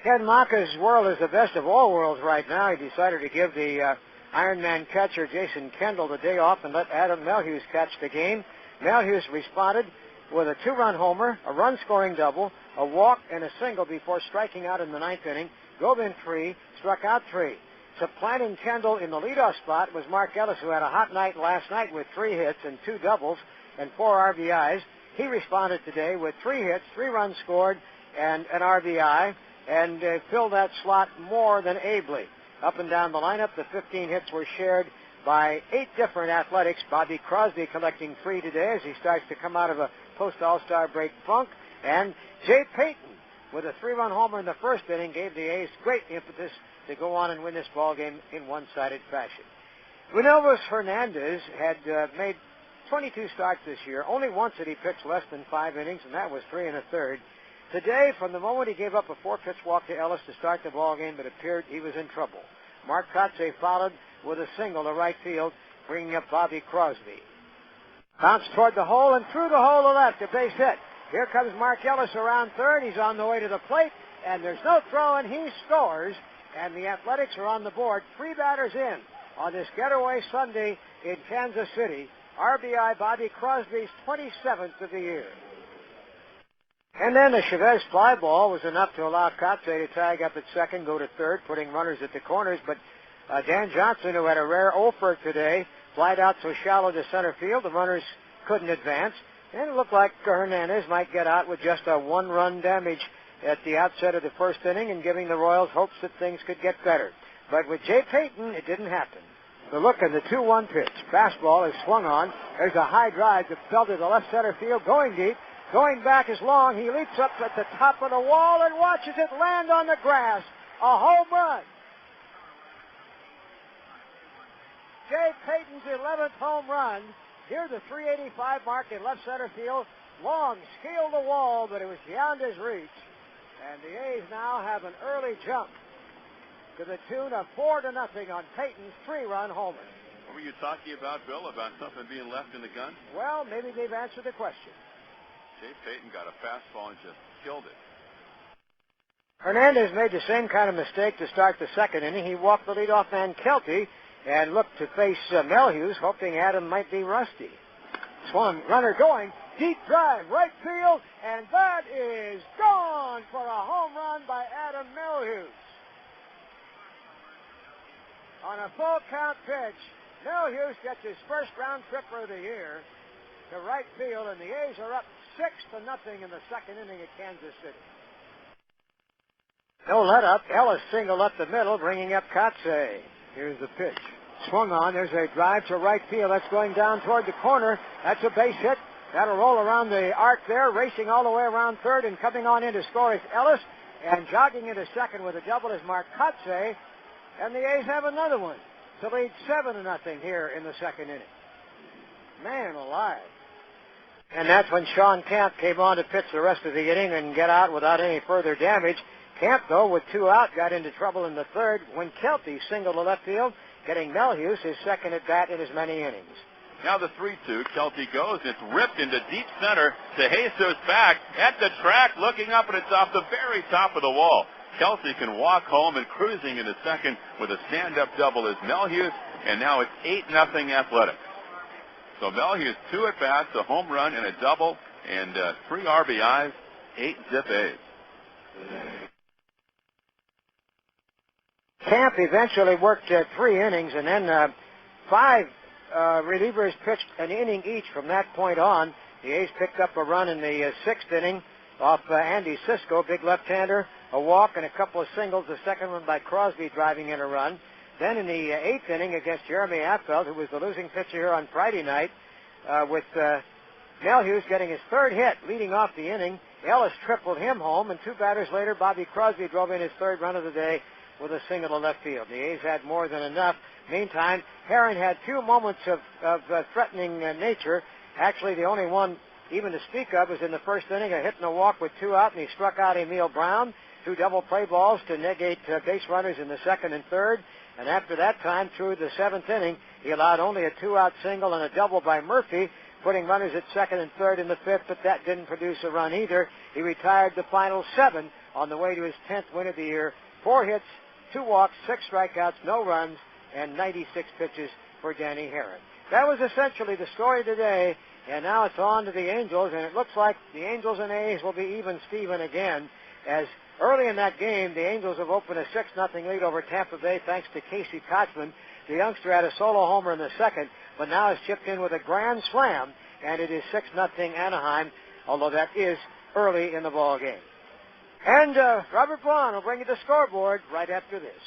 Ken Maka's world is the best of all worlds right now. He decided to give the Ironman catcher Jason Kendall the day off and let Adam Melhuse catch the game. Melhuse responded with a 2-run homer, a run-scoring double, a walk, and a single before striking out in the 9th inning. Drove in 3, struck out 3. Supplanting Kendall in the leadoff spot was Mark Ellis, who had a hot night last night with 3 hits and 2 doubles and 4 RBIs. He responded today with 3 hits, 3 runs scored, and an RBI, and filled that slot more than ably. Up and down the lineup, the 15 hits were shared by 8 different Athletics. Bobby Crosby collecting 3 today as he starts to come out of a post-All-Star break funk. And Jay Payton, with a 3-run homer in the 1st inning, gave the A's great impetus to go on and win this ball game in one-sided fashion. Wilhelmus Hernandez had made 22 starts this year. Only once had he pitched less than 5 innings, and that was 3 1/3. Today, from the moment he gave up a 4-pitch walk to Ellis to start the ball game, it appeared he was in trouble. Mark Kotsay followed with a single to right field, bringing up Bobby Crosby. Bounced toward the hole and through the hole to left, a base hit. Here comes Mark Ellis around third. He's on the way to the plate, and there's no throw, and he scores. And the Athletics are on the board, 3 batters in on this getaway Sunday in Kansas City. RBI Bobby Crosby's 27th of the year. And then the Chavez fly ball was enough to allow Kotsay to tag up at second, go to third, putting runners at the corners. But Dan Johnson, who had a rare offer today, flied out so shallow to center field, the runners couldn't advance. And it looked like Hernandez might get out with just a 1-run damage at the outset of the 1st inning and giving the Royals hopes that things could get better. But with Jay Payton, it didn't happen. The look at the 2-1 pitch. Fastball is swung on. There's a high drive that fell to the left center field, going deep. Going back is long. He leaps up at the top of the wall and watches it land on the grass. A home run. Jay Payton's 11th home run. Here the 385 mark in left center field. Long scaled the wall, but it was beyond his reach. And the A's now have an early jump to the tune of 4-0 on Payton's 3-run homer. What were you talking about, Bill, about something being left in the gun? Well, maybe they've answered the question. Jay Payton got a fastball and just killed it. Hernandez made the same kind of mistake to start the 2nd inning. He walked the leadoff man Kelty and looked to face Melhuse, hoping Adam might be rusty. Swung, runner going, deep drive, right field, and that is gone for a home run by Adam Melhuse. On a full count pitch, Melhuse gets his first round tripper of the year to right field, and the A's are up 6-0 in the 2nd inning at Kansas City. No let up. Ellis singled up the middle, bringing up Kotsay. Here's the pitch. Swung on. There's a drive to right field. That's going down toward the corner. That's a base hit. That'll roll around the arc there, racing all the way around third, and coming on in to score is Ellis. And jogging into second with a double is Mark Kotsay. And the A's have another one to lead 7-0 here in the 2nd inning. Man alive. And that's when Sean Camp came on to pitch the rest of the inning and get out without any further damage. Camp, though, with 2 out, got into trouble in the 3rd when Kelty singled to left field, getting Melhuse his 2nd at-bat in as many innings. Now the 3-2. Kelty goes. It's ripped into deep center to Jesus back at the track, looking up, and it's off the very top of the wall. Kelty can walk home and cruising into second with a stand-up double as Melhuse, and now it's 8-0 Athletics. So Melhuse 2 at-bats, a home run and a double, and 3 RBIs, 8-zip A's. Camp eventually worked 3 innings, and then 5 relievers pitched an inning each from that point on. The A's picked up a run in the 6th inning off Andy Cisco, big left-hander, a walk and a couple of singles, the 2nd one by Crosby driving in a run. Then in the 8th inning against Jeremy Affeldt, who was the losing pitcher here on Friday night, with Melhuse getting his 3rd hit, leading off the inning. Ellis tripled him home, and 2 batters later, Bobby Crosby drove in his 3rd run of the day with a single to left field. The A's had more than enough. Meantime, Herron had 2 moments of threatening nature. Actually, the only one even to speak of was in the 1st inning, a hit and a walk with 2 out, and he struck out Emil Brown. 2 double play balls to negate base runners in the 2nd and 3rd. And after that time, through the 7th inning, he allowed only a 2-out single and a double by Murphy, putting runners at 2nd and 3rd in the 5th, but that didn't produce a run either. He retired the final 7 on the way to his 10th win of the year. 4 hits, 2 walks, 6 strikeouts, no runs, and 96 pitches for Danny Herron. That was essentially the story today, and now it's on to the Angels, and it looks like the Angels and A's will be even Steven again, as early in that game, the Angels have opened a 6-0 lead over Tampa Bay thanks to Casey Kochman. The youngster had a solo homer in the second, but now has chipped in with a grand slam, and it is 6-0 Anaheim, although that is early in the ball game. And Robert Vaughn will bring you the scoreboard right after this.